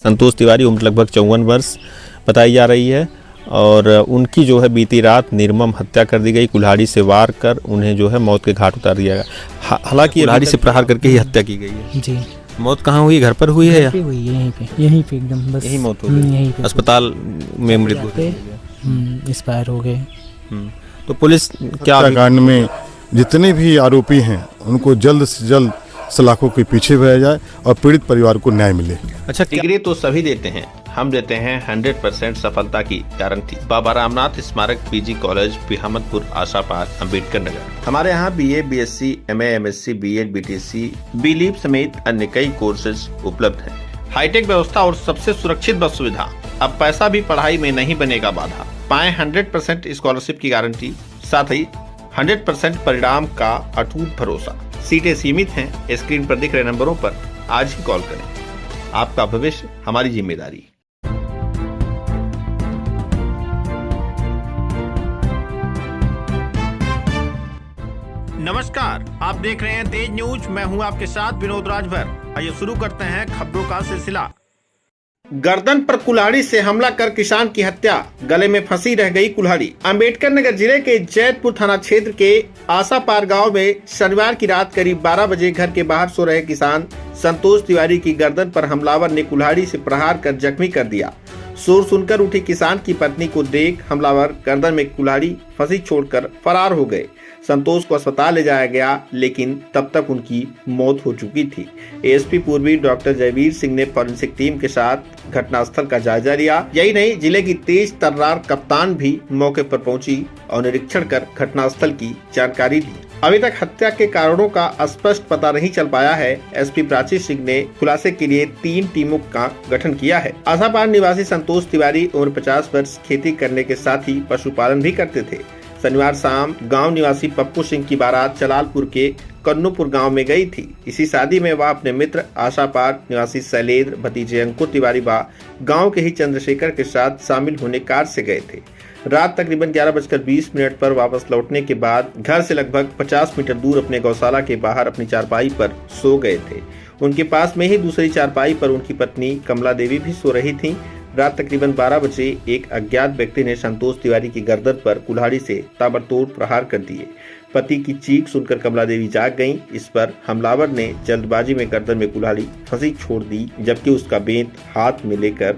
संतोष तिवारी उम्र लगभग 54 वर्ष बताई जा रही है और उनकी जो है बीती रात निर्मम हत्या कर दी गई। कुल्हाड़ी से वार कर उन्हें जो है मौत के घाट उतार दिया गया। हालांकि कुल्हाड़ी से प्रहार करके ही हत्या की गई है जी। मौत कहाँ हुई, घर पर हुई है या हुई? यहीं पे एकदम बस यही मौत हो गई, अस्पताल में मृत्यु एक्सपायर हो गए। तो पुलिस क्या कांड में जितने भी आरोपी हैं उनको जल्द से जल्द सलाखों के पीछे भेजा जाए और पीड़ित परिवार को न्याय मिले। अच्छा, डिग्री तो सभी देते हैं, हम देते हैं 100% सफलता की गारंटी। बाबा रामनाथ स्मारक पीजी कॉलेज पिहामदपुर आशापार अम्बेडकर नगर। हमारे यहाँ BA, BSc, MA, MSc, BEd, BTC, BLeap समेत अन्य कई कोर्सेज उपलब्ध हैं। हाईटेक व्यवस्था और सबसे सुरक्षित बस सुविधा। अब पैसा भी पढ़ाई में नहीं बनेगा बाधा। पाएं 100% स्कॉलरशिप की गारंटी, साथ ही 100% परिणाम का अटूट भरोसा। सीटें सीमित हैं। स्क्रीन पर दिख रहे नंबरों पर आज ही कॉल करें। आपका भविष्य हमारी जिम्मेदारी। नमस्कार, आप देख रहे हैं तेज न्यूज। मैं हूं आपके साथ विनोद राजभर। आइए शुरू करते हैं खबरों का सिलसिला। गर्दन पर कुल्हाड़ी से हमला कर किसान की हत्या, गले में फंसी रह गई कुल्हाड़ी। अम्बेडकर नगर जिले के जैतपुर थाना क्षेत्र के आशापार गांव में शनिवार की रात करीब 12 बजे घर के बाहर सो रहे किसान संतोष तिवारी की गर्दन पर हमलावर ने कुल्हाड़ी से प्रहार कर जख्मी कर दिया। शोर सुनकर उठी किसान की पत्नी को देख हमलावर गर्दन में कुल्हाड़ी फंसी छोड़कर फरार हो गए। संतोष को अस्पताल ले जाया गया, लेकिन तब तक उनकी मौत हो चुकी थी। ASP पूर्वी डॉक्टर जयवीर सिंह ने फॉरेंसिक टीम के साथ घटनास्थल का जायजा लिया। यही नहीं, जिले की तेज तर्रार कप्तान भी मौके पर पहुंची और निरीक्षण कर घटनास्थल की जानकारी ली। अभी तक हत्या के कारणों का स्पष्ट पता नहीं चल पाया है। SP प्राची सिंह ने खुलासे के लिए 3 टीमों का गठन किया है। आशापार निवासी संतोष तिवारी उम्र 50 वर्ष खेती करने के साथ ही पशुपालन भी करते थे। शनिवार शाम गांव निवासी पप्पू सिंह की बारात जलालपुर के कन्नूपुर गांव में गई थी। इसी शादी में वह अपने मित्र आशापार निवासी शैलेंद्र, भतीजे अंकुर तिवारी व गांव के ही चंद्रशेखर के साथ शामिल होने कार से गए थे। रात तकरीबन 11:20 पर वापस लौटने के बाद घर से लगभग 50 मीटर दूर अपने गौशाला के बाहर अपनी चारपाई पर सो गए थे। उनके पास में ही दूसरी चारपाई पर उनकी पत्नी कमला देवी भी सो रही थी। रात तकरीबन 12 बजे एक अज्ञात व्यक्ति ने संतोष तिवारी की गर्दन पर कुल्हाड़ी से ताबड़तोड़ प्रहार कर दिए। पति की चीख सुनकर कमला देवी जाग गईं। इस पर हमलावर ने जल्दबाजी में गर्दन में कुल्हाड़ी फंसी छोड़ दी, जबकि उसका बेंत हाथ में लेकर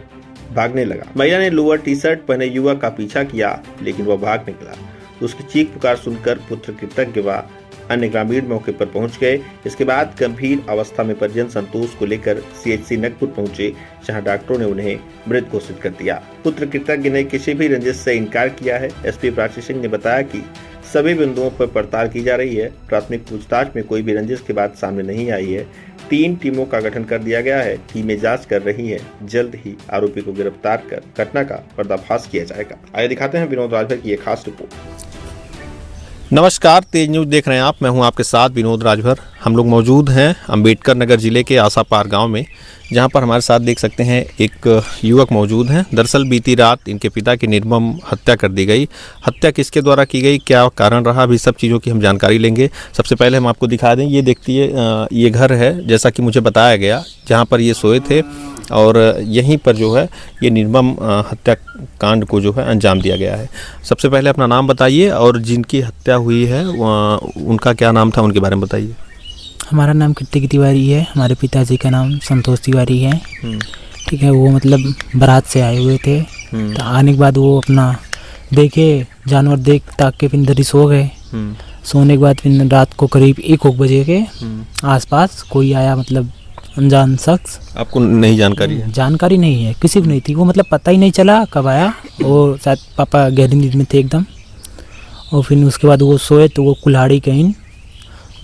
भागने लगा। महिला ने लोअर टी-शर्ट पहने युवक का पीछा किया, लेकिन वह भाग निकला। उसकी चीख पुकार सुनकर पुत्र कृतज्ञ व अन्य ग्रामीण मौके पर पहुंच गए। इसके बाद गंभीर अवस्था में परिजन संतोष को लेकर CHC नगपुर पहुंचे, जहां डॉक्टरों ने उन्हें मृत घोषित कर दिया। पुत्र कृतज्ञ ने किसी भी रंजिश से इनकार किया है। SP प्राची सिंह ने बताया कि सभी बिंदुओं पर पड़ताल की जा रही है। प्राथमिक पूछताछ में कोई भी रंजिश की बात सामने नहीं आई है। 3 टीमों का गठन कर दिया गया है। टीमें जांच कर रही हैं। जल्द ही आरोपी को गिरफ्तार कर घटना का पर्दाफाश किया जाएगा। आइए दिखाते हैं विनोद राजभर की एक खास रिपोर्ट। नमस्कार, तेज न्यूज देख रहे हैं आप। मैं हूं आपके साथ विनोद राजभर। हम लोग मौजूद हैं अम्बेडकर नगर जिले के आशापार गांव में, जहां पर हमारे साथ देख सकते हैं एक युवक मौजूद हैं। दरअसल बीती रात इनके पिता की निर्मम हत्या कर दी गई। हत्या किसके द्वारा की गई, क्या कारण रहा, अभी सब चीज़ों की हम जानकारी लेंगे। सबसे पहले हम आपको दिखा दें, ये देखिए ये घर है, जैसा कि मुझे बताया गया, जहाँ पर ये सोए थे और यहीं पर जो है ये निर्मम हत्याकांड को जो है अंजाम दिया गया है। सबसे पहले अपना नाम बताइए और जिनकी हत्या हुई है उनका क्या नाम था, उनके बारे में बताइए। हमारा नाम कृतिक तिवारी है, हमारे पिताजी का नाम संतोष तिवारी है। ठीक है, वो मतलब बारात से आए हुए थे। तो आने के बाद वो अपना देखे जानवर देख ताक के फिर इधर ही सो गए। सोने के बाद फिर रात को करीब 1 बजे के आसपास कोई आया, मतलब अनजान शख्स। आपको नहीं जानकारी है? जानकारी नहीं है, किसी को नहीं थी। वो मतलब पता ही नहीं चला कब आया। और शायद पापा गहरी नींद में थे एकदम। और फिर उसके बाद वो सोए तो वो कुल्हाड़ी कहीं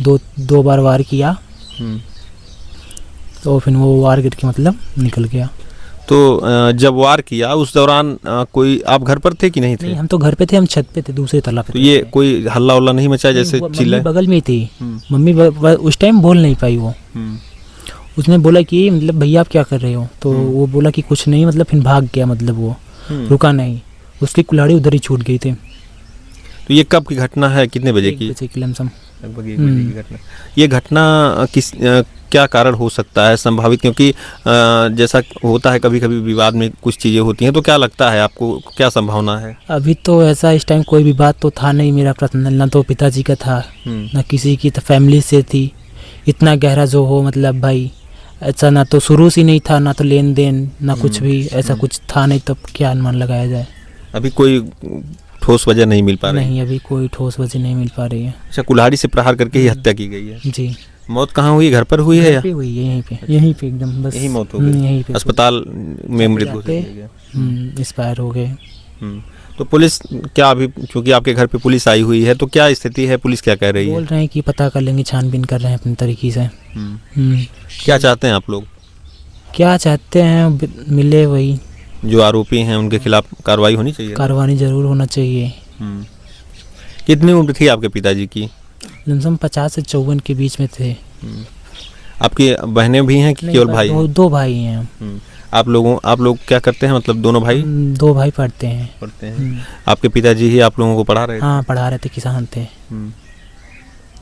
दो बार वार किया। तो फिर वो वार करके मतलब निकल गया। तो जब वार किया उस दौरान कोई आप घर पर थे कि नहीं थे? नहीं, हम तो घर पे थे, हम छत पे थे, दूसरे तला पे। तो ये कोई हल्ला उल्ला नहीं मचा जैसे चिल्लाए? बगल में ही थी मम्मी, उस टाइम बोल नहीं पाई वो। उसने बोला कि मतलब भैया आप क्या कर रहे हो, तो वो बोला कि कुछ नहीं, मतलब फिर भाग गया, मतलब वो रुका नहीं, उसकी कुल्हाड़ी उधर ही छूट गई थी। तो ये कब की घटना है, कितने बजे की? लगभग 1 बजे की घटना। ये घटना क्या कारण हो सकता है संभावित, क्योंकि जैसा होता है कभी कभी विवाद में कुछ चीज़ें होती हैं, तो क्या लगता है आपको, क्या संभावना है? अभी तो ऐसा इस टाइम कोई विवाद तो था नहीं मेरा पर्सनल, ना तो पिताजी का था ना किसी की, तो फैमिली से थी। इतना गहरा जो हो मतलब भाई, ऐसा ना तो शुरू से नहीं था, ना तो लेन देन ना कुछ भी ऐसा कुछ था नहीं, तो क्या अनुमान लगाया जाए। अभी कोई ठोस वजह नहीं मिल पा रही? नहीं, अभी कोई ठोस वजह नहीं मिल पा रही है। अच्छा, कुल्हाड़ी से प्रहार करके ही हत्या की गई है? जी। मौत कहाँ हुई, घर पर हुई है या? हुई है यहीं पे एकदम बस यही मौत हो गई? यहीं पे अस्पताल में मृत घोषित किया गया? एक्सपायर हो गए। तो पुलिस क्या, अभी क्योंकि आपके घर पे पुलिस आई हुई है, तो क्या स्थिति है, पुलिस क्या कह रही है? बोल रहे हैं कि पता कर लेंगे, छानबीन कर रहे हैं अपने तरीके से। क्या चाहते हैं आप लोग? क्या चाहते हैं, मिले वही, जो आरोपी हैं उनके खिलाफ कार्रवाई होनी चाहिए। कार्रवाई जरूर होना चाहिए। कितनी उम्र थी आपके पिताजी की? लमसम 50 से 54 के बीच में थे। आपकी बहनें भी हैं कि केवल भाई? दो भाई हैं हम। आप लोग क्या करते हैं, मतलब दोनों भाई? 2 भाई पढ़ते हैं। आपके पिताजी ही आप लोगों को पढ़ा रहे थे? हाँ, पढ़ा रहे थे, किसान थे।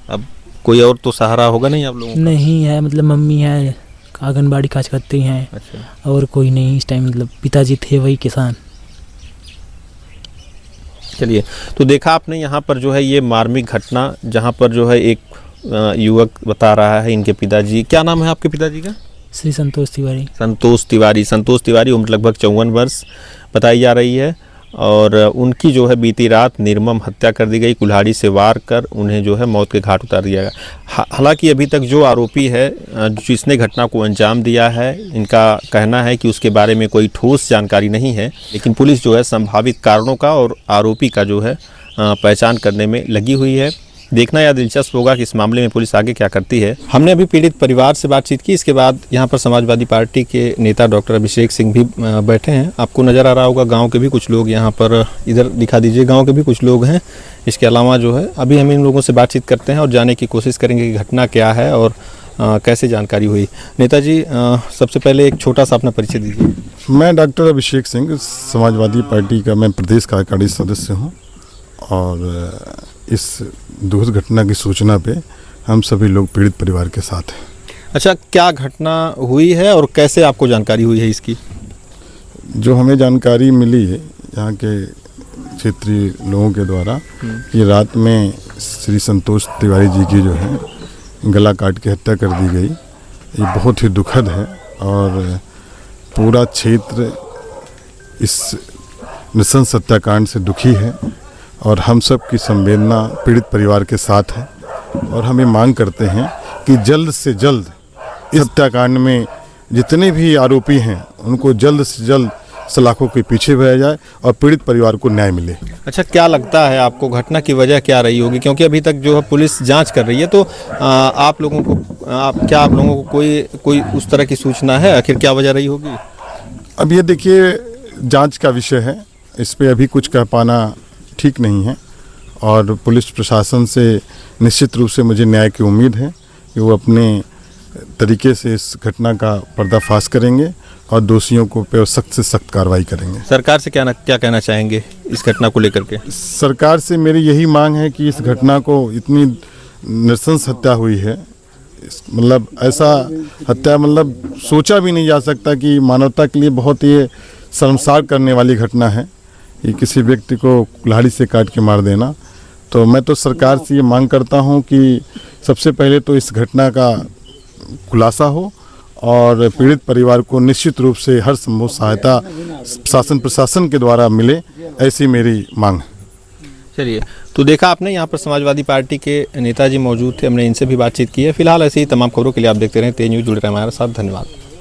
अब कोई और तो सहारा होगा नहीं आप लोगों का? नहीं है, मतलब मम्मी है, आंगनबाड़ी काज करती हैं। अच्छा। और कोई नहीं इस टाइम, मतलब पिताजी थे वही किसान। चलिए, तो देखा आपने यहाँ पर जो है ये मार्मिक घटना, जहाँ पर जो है एक युवक बता रहा है, इनके पिताजी, क्या नाम है आपके पिताजी का? श्री संतोष तिवारी। संतोष तिवारी उम्र लगभग 54 वर्ष बताई जा रही है, और उनकी जो है बीती रात निर्मम हत्या कर दी गई, कुल्हाड़ी से वार कर उन्हें जो है मौत के घाट उतार दिया गया। हालांकि अभी तक जो आरोपी है जिसने घटना को अंजाम दिया है, इनका कहना है कि उसके बारे में कोई ठोस जानकारी नहीं है, लेकिन पुलिस जो है संभावित कारणों का और आरोपी का जो है पहचान करने में लगी हुई है। देखना यह दिलचस्प होगा कि इस मामले में पुलिस आगे क्या करती है। हमने अभी पीड़ित परिवार से बातचीत की, इसके बाद यहाँ पर समाजवादी पार्टी के नेता डॉक्टर अभिषेक सिंह भी बैठे हैं। आपको नज़र आ रहा होगा गांव के भी कुछ लोग यहाँ पर, इधर दिखा दीजिए, गांव के भी कुछ लोग हैं। इसके अलावा जो है अभी हम इन लोगों से बातचीत करते हैं और जानने की कोशिश करेंगे कि घटना क्या है और कैसे जानकारी हुई। नेताजी, सबसे पहले एक छोटा सा अपना परिचय दीजिए। मैं डॉक्टर अभिषेक सिंह, समाजवादी पार्टी का मैं प्रदेश कार्यकारिणी सदस्य हूँ, और इस दुखद घटना की सूचना पे हम सभी लोग पीड़ित परिवार के साथ हैं। अच्छा, क्या घटना हुई है और कैसे आपको जानकारी हुई है इसकी? जो हमें जानकारी मिली है यहाँ के क्षेत्रीय लोगों के द्वारा, कि रात में श्री संतोष तिवारी जी की जो है गला काट के हत्या कर दी गई। ये बहुत ही दुखद है, और पूरा क्षेत्र इस नृशंस हत्याकांड से दुखी है, और हम सब की संवेदना पीड़ित परिवार के साथ है। और हम ये मांग करते हैं कि जल्द से जल्द इस हत्याकांड में जितने भी आरोपी हैं उनको जल्द से जल्द सलाखों के पीछे भेजा जाए और पीड़ित परिवार को न्याय मिले। अच्छा, क्या लगता है आपको घटना की वजह क्या रही होगी, क्योंकि अभी तक जो है पुलिस जांच कर रही है, तो आप लोगों को कोई उस तरह की सूचना है, आखिर क्या वजह रही होगी? अब ये देखिए, जांच का विषय है, इस पे अभी कुछ कह पाना ठीक नहीं है, और पुलिस प्रशासन से निश्चित रूप से मुझे न्याय की उम्मीद है कि वो अपने तरीके से इस घटना का पर्दाफाश करेंगे और दोषियों को पे सख्त से सख्त कार्रवाई करेंगे। सरकार से क्या कहना चाहेंगे इस घटना को लेकर के? सरकार से मेरी यही मांग है कि इस घटना को, इतनी नृशंस हत्या हुई है, मतलब ऐसा हत्या मतलब सोचा भी नहीं जा सकता, कि मानवता के लिए बहुत ही शर्मसार करने वाली घटना है ये, किसी व्यक्ति को कुल्हाड़ी से काट के मार देना। तो मैं तो सरकार से ये मांग करता हूँ कि सबसे पहले तो इस घटना का खुलासा हो और पीड़ित परिवार को निश्चित रूप से हर संभव सहायता शासन प्रशासन के द्वारा मिले, ऐसी मेरी मांग है। चलिए, तो देखा आपने, यहाँ पर समाजवादी पार्टी के नेताजी मौजूद थे, हमने इनसे भी बातचीत की है। फिलहाल ऐसी ही तमाम खबरों के लिए आप देखते रहें तेज न्यूज़, जुड़े रहें हमारे साथ। धन्यवाद।